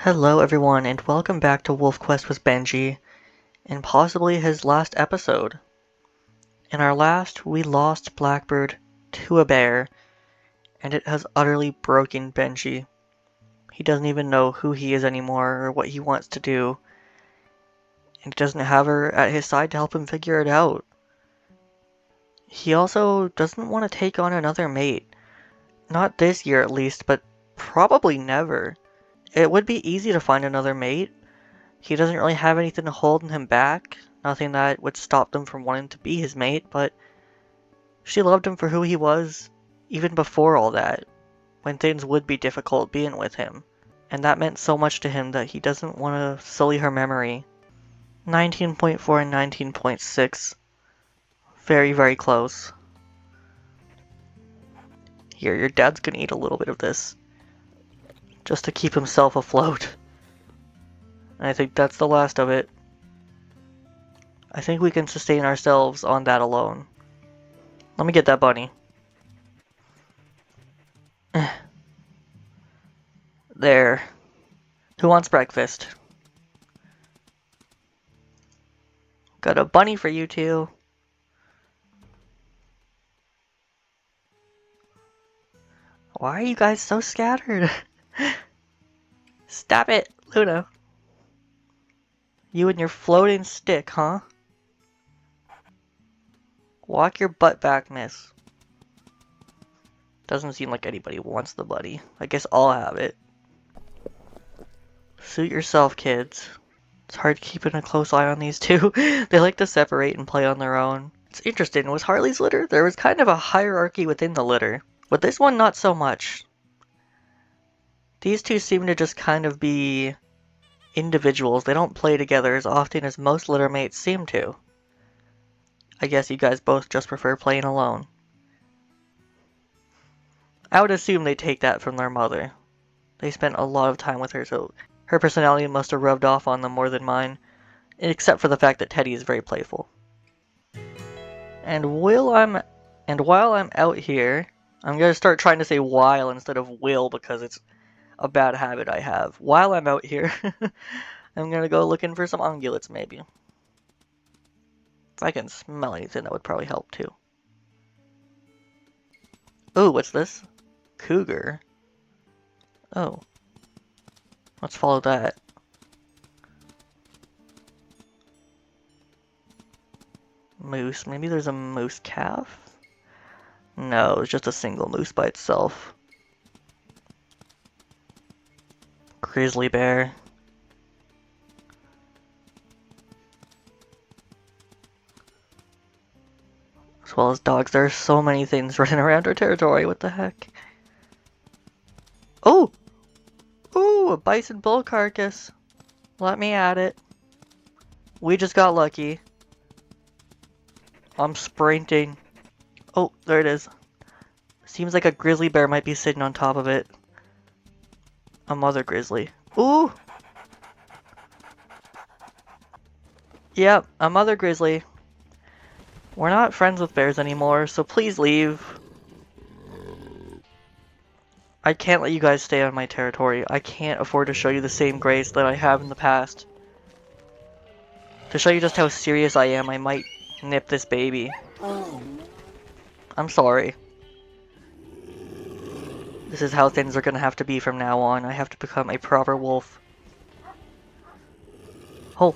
Hello everyone and welcome back to Wolfquest with Benji, and possibly his last episode. In our last, we lost Blackbird to a bear, and it has utterly broken Benji. He doesn't even know who he is anymore or what he wants to do, and he doesn't have her at his side to help him figure it out. He also doesn't want to take on another mate. Not this year at least, but probably never. It would be easy to find another mate. He doesn't really have anything holding him back, nothing that would stop them from wanting to be his mate, but she loved him for who he was, even before all that, when things would be difficult being with him. And that meant so much to him that he doesn't want to sully her memory. 19.4 and 19.6. Very, very close. Here, your dad's gonna eat a little bit of this, just to keep himself afloat. And I think that's the last of it. I think we can sustain ourselves on that alone. Let me get that bunny. There. Who wants breakfast? Got a bunny for you two. Why are you guys so scattered? Stop it, Luna. You and your floating stick, huh? Walk your butt back, miss. Doesn't seem like anybody wants the buddy. I guess I'll have it. Suit yourself, kids. It's hard keeping a close eye on these two. They like to separate and play on their own. It's interesting, with Harley's litter, there was kind of a hierarchy within the litter. With this one, not so much. These two seem to just kind of be individuals. They don't play together as often as most litter mates seem to. I guess you guys both just prefer playing alone. I would assume they take that from their mother. They spent a lot of time with her, so her personality must have rubbed off on them more than mine, except for the fact that Teddy is very playful. And while I'm out here, I'm gonna start trying to say while instead of will because it's a bad habit I have. While I'm out here, I'm gonna go looking for some ungulates maybe. If I can smell anything, that would probably help too. Ooh, what's this? Cougar. Oh. Let's follow that. Moose. Maybe there's a moose calf? No, it's just a single moose by itself. Grizzly bear. As well as dogs. There are so many things running around our territory. What the heck? Oh! Ooh, a bison bull carcass. Let me at it. We just got lucky. I'm sprinting. Oh, there it is. Seems like a grizzly bear might be sitting on top of it. A mother grizzly. Ooh! Yep, a mother grizzly. We're not friends with bears anymore, so please leave. I can't let you guys stay on my territory. I can't afford to show you the same grace that I have in the past. To show you just how serious I am, I might nip this baby. I'm sorry. This is how things are gonna have to be from now on. I have to become a proper wolf. Oh.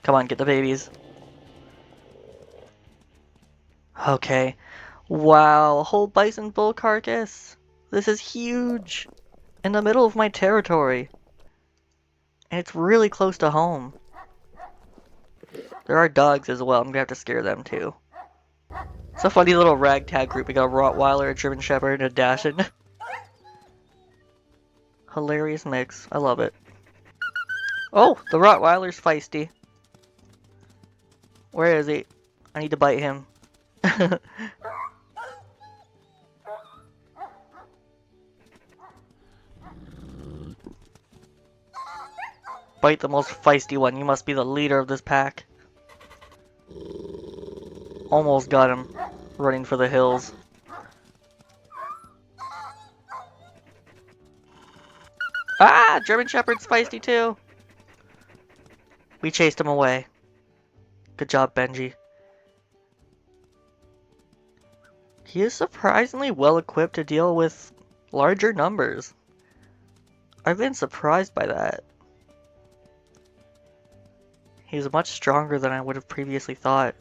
Come on, get the babies. Okay. Wow, a whole bison bull carcass. This is huge. In the middle of my territory. And it's really close to home. There are dogs as well. I'm gonna have to scare them too. It's a funny little ragtag group. We got a Rottweiler, a German Shepherd, and a Dachshund. Hilarious mix. I love it. Oh, the Rottweiler's feisty. Where is he? I need to bite him. Bite the most feisty one. You must be the leader of this pack. Almost got him. Running for the hills. Ah! German Shepherd's feisty too! We chased him away. Good job, Benji. He is surprisingly well equipped to deal with larger numbers. I've been surprised by that. He's much stronger than I would have previously thought.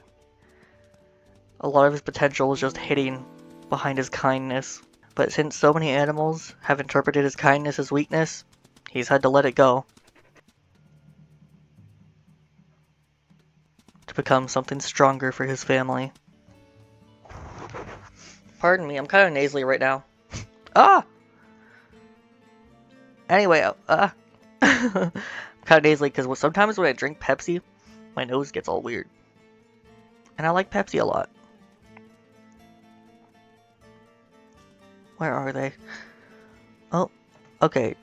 A lot of his potential is just hiding behind his kindness. But since so many animals have interpreted his kindness as weakness, he's had to let it go. To become something stronger for his family. Pardon me, I'm kind of nasally right now. Ah! Anyway, I'm kind of nasally because sometimes when I drink Pepsi, my nose gets all weird. And I like Pepsi a lot. Where are they? Oh, okay.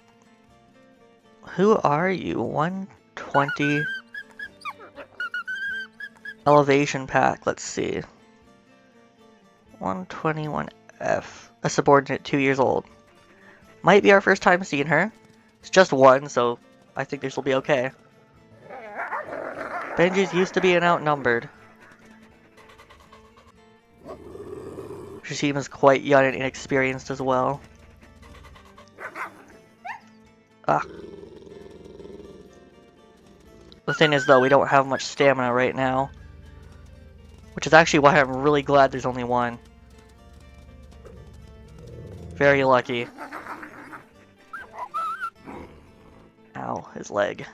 Who are you? 120 elevation pack. Let's see. 121F. A subordinate 2 years old. Might be our first time seeing her. It's just one, so I think this will be okay. Benji's used to being outnumbered. She seems quite young and inexperienced as well. Ah. The thing is though, we don't have much stamina right now. Which is actually why I'm really glad there's only one. Very lucky. Ow, his leg.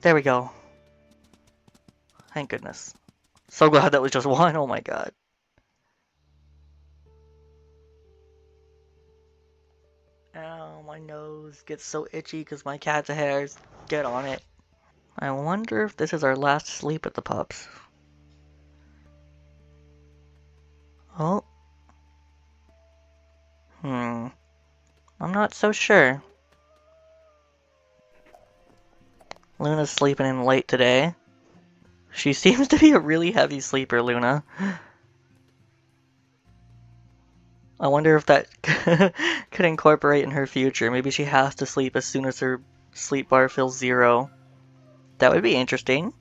There we go. Thank goodness. So glad that was just one, oh my god. Ow, my nose gets so itchy because my cat's hairs get on it. I wonder if this is our last sleep at the pups. Oh. I'm not so sure. Luna's sleeping in late today. She seems to be a really heavy sleeper, Luna. I wonder if that could incorporate in her future. Maybe she has to sleep as soon as her sleep bar fills 0. That would be interesting.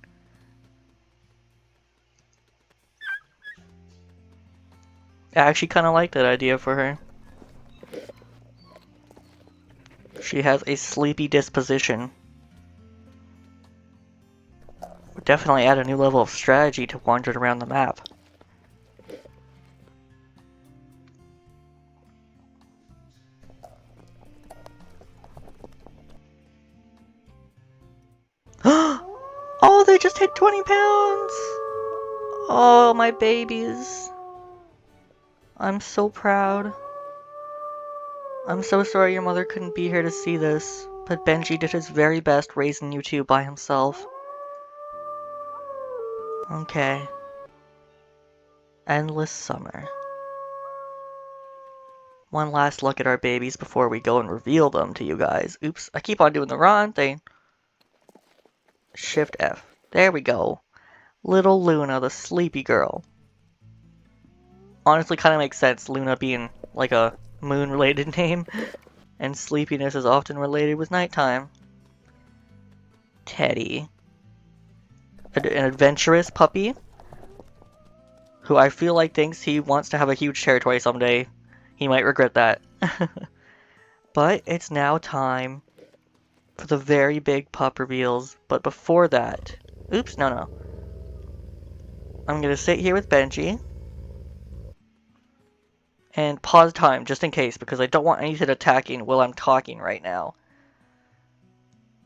I actually kind of like that idea for her. She has a sleepy disposition. Would definitely add a new level of strategy to wandering around the map. Oh, they just hit 20 pounds! Oh, my babies. I'm so proud. I'm so sorry your mother couldn't be here to see this, but Benji did his very best raising you two by himself. Okay. Endless summer. One last look at our babies before we go and reveal them to you guys. Oops, I keep on doing the wrong thing. Shift F. There we go. Little Luna, the sleepy girl. Honestly, kind of makes sense, Luna being like a moon-related name. And sleepiness is often related with nighttime. Teddy. An adventurous puppy. Who I feel like thinks he wants to have a huge territory someday. He might regret that. But it's now time for the very big pup reveals. But before that... Oops, no. I'm gonna sit here with Benji. And pause time, just in case, because I don't want anything attacking while I'm talking right now.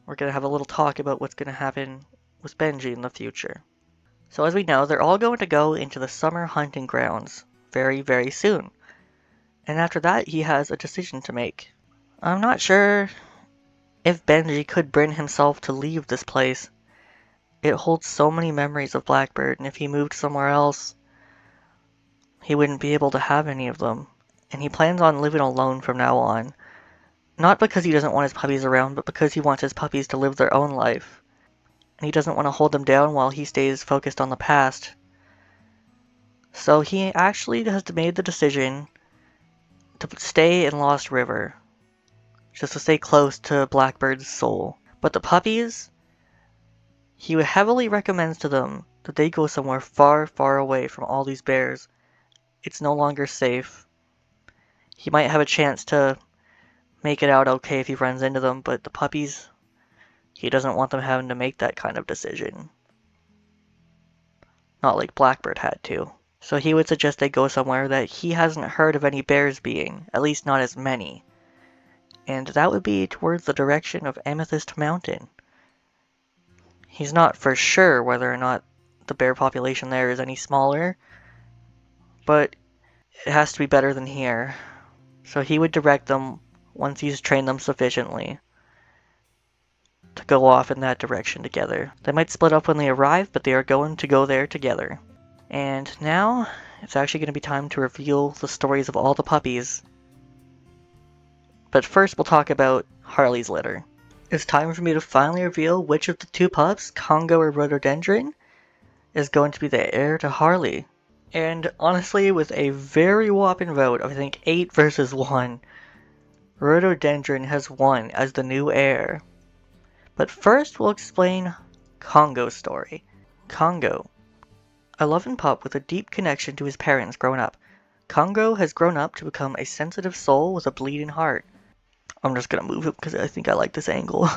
We're gonna have a little talk about what's gonna happen with Benji in the future. So as we know, they're all going to go into the summer hunting grounds very, very soon. And after that, he has a decision to make. I'm not sure if Benji could bring himself to leave this place. It holds so many memories of Blackbird, and if he moved somewhere else, he wouldn't be able to have any of them. And he plans on living alone from now on. Not because he doesn't want his puppies around, but because he wants his puppies to live their own life. And he doesn't want to hold them down while he stays focused on the past. So he actually has made the decision to stay in Lost River. just to stay close to Blackbird's soul. But the puppies, he heavily recommends to them that they go somewhere far, far away from all these bears. It's no longer safe. He might have a chance to make it out okay if he runs into them, but the puppies, he doesn't want them having to make that kind of decision. Not like Blackbird had to. So he would suggest they go somewhere that he hasn't heard of any bears being, at least not as many. And that would be towards the direction of Amethyst Mountain. He's not for sure whether or not the bear population there is any smaller, but it has to be better than here. So he would direct them, once he's trained them sufficiently, to go off in that direction together. They might split up when they arrive, but they are going to go there together. And now, it's actually going to be time to reveal the stories of all the puppies. But first we'll talk about Harley's litter. It's time for me to finally reveal which of the two pups, Congo or Rhododendron, is going to be the heir to Harley. And honestly, with a very whopping vote of I think 8 versus 1, Rhododendron has won as the new heir. But first we'll explain Congo's story. Congo, a loving pup with a deep connection to his parents growing up. Congo has grown up to become a sensitive soul with a bleeding heart. I'm just gonna move him because I think I like this angle.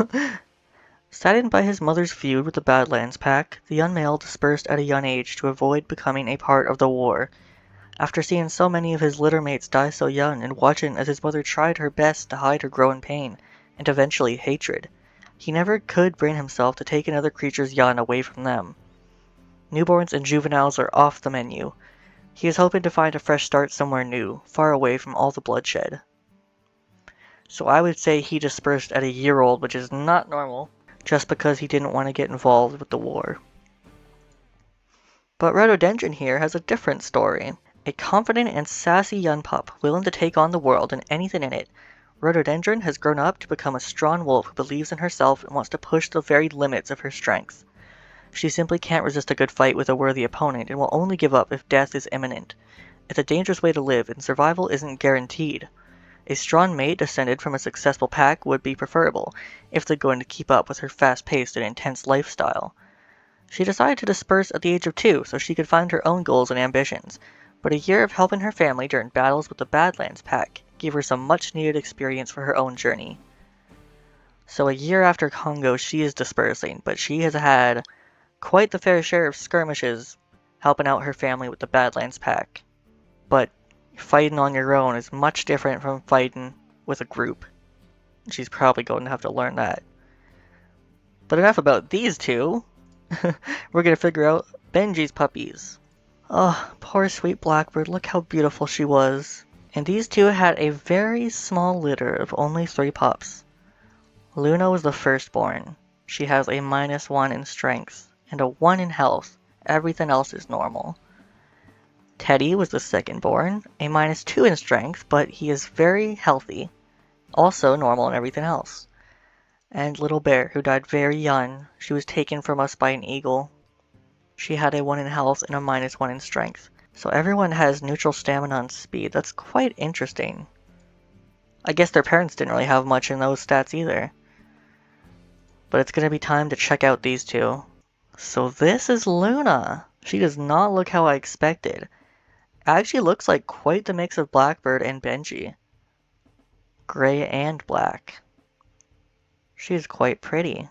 Saddened by his mother's feud with the Badlands Pack, the young male dispersed at a young age to avoid becoming a part of the war. After seeing so many of his litter mates die so young and watching as his mother tried her best to hide her growing pain and eventually hatred, he never could bring himself to take another creature's young away from them. Newborns and juveniles are off the menu. He is hoping to find a fresh start somewhere new, far away from all the bloodshed. So I would say he dispersed at a year-old, which is not normal, just because he didn't want to get involved with the war. But Rhododendron here has a different story. A confident and sassy young pup, willing to take on the world and anything in it, Rhododendron has grown up to become a strong wolf who believes in herself and wants to push the very limits of her strength. She simply can't resist a good fight with a worthy opponent and will only give up if death is imminent. It's a dangerous way to live, and survival isn't guaranteed. A strong mate descended from a successful pack would be preferable, if they're going to keep up with her fast-paced and intense lifestyle. She decided to disperse at the age of 2 so she could find her own goals and ambitions, but a year of helping her family during battles with the Badlands Pack gave her some much-needed experience for her own journey. So a year after Congo she is dispersing, but she has had quite the fair share of skirmishes helping out her family with the Badlands Pack. But fighting on your own is much different from fighting with a group. She's probably going to have to learn that. But enough about these two. We're going to figure out Benji's puppies. Oh, poor sweet Blackbird, look how beautiful she was. And these two had a very small litter of only 3 pups. Luna was the firstborn. She has a -1 in strength and a 1 in health. Everything else is normal. Teddy was the second-born, a -2 in strength, but he is very healthy. Also normal in everything else. And Little Bear, who died very young. She was taken from us by an eagle. She had a 1 in health and a -1 in strength. So everyone has neutral stamina and speed. That's quite interesting. I guess their parents didn't really have much in those stats either. But it's gonna be time to check out these two. So this is Luna. She does not look how I expected. Actually looks like quite the mix of Blackbird and Benji. Gray and black. She's quite pretty.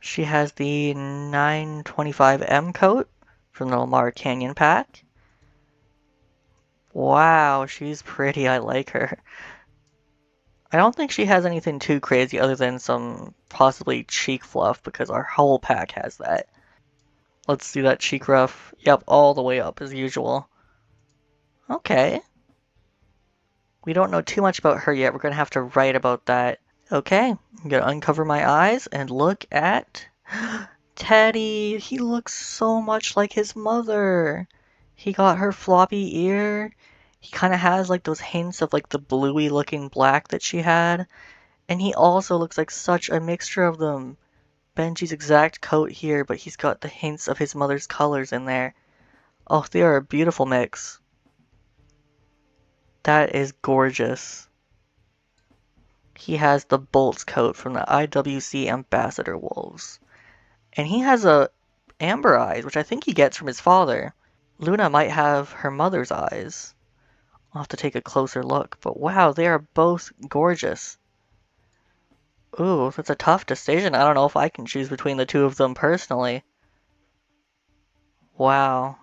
She has the 925M coat from the Lamar Canyon pack. Wow, she's pretty. I like her. I don't think she has anything too crazy other than some possibly cheek fluff because our whole pack has that. Let's see that cheek ruff. Yep, all the way up as usual. Okay. We don't know too much about her yet. We're going to have to write about that. Okay, I'm going to uncover my eyes and look at Teddy. He looks so much like his mother. He got her floppy ear. He kind of has like those hints of like the bluey looking black that she had. And he also looks like such a mixture of them. Benji's exact coat here, but he's got the hints of his mother's colors in there. Oh, they are a beautiful mix. That is gorgeous. He has the Bolts coat from the IWC Ambassador Wolves. And he has a amber eyes, which I think he gets from his father. Luna might have her mother's eyes. I'll have to take a closer look, but wow, they are both gorgeous. Ooh, that's a tough decision. I don't know if I can choose between the two of them personally. Wow.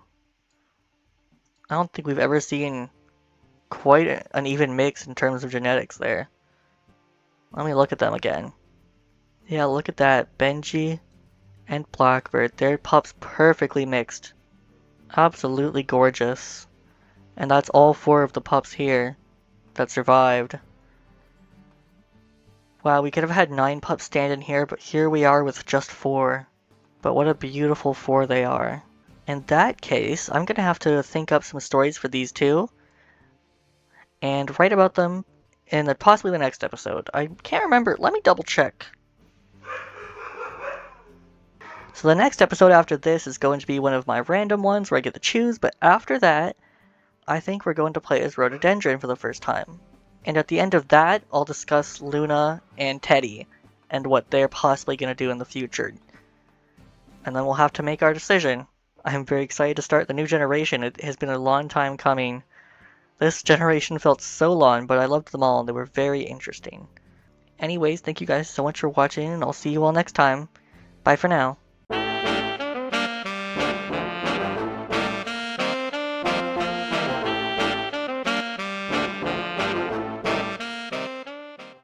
I don't think we've ever seen quite an even mix in terms of genetics there. Let me look at them again. Yeah, look at that. Benji and Blackbird. Their pups perfectly mixed. Absolutely gorgeous. And that's all 4 of the pups here that survived. Wow, we could have had 9 pups standing here, but here we are with just 4. But what a beautiful 4 they are. In that case, I'm gonna have to think up some stories for these two and write about them in possibly the next episode. I can't remember. Let me double check. So the next episode after this is going to be one of my random ones where I get to choose, but after that, I think we're going to play as Rhododendron for the first time. And at the end of that, I'll discuss Luna and Teddy and what they're possibly going to do in the future. And then we'll have to make our decision. I'm very excited to start the new generation. It has been a long time coming. This generation felt so long, but I loved them all and they were very interesting. Anyways, thank you guys so much for watching, and I'll see you all next time. Bye for now.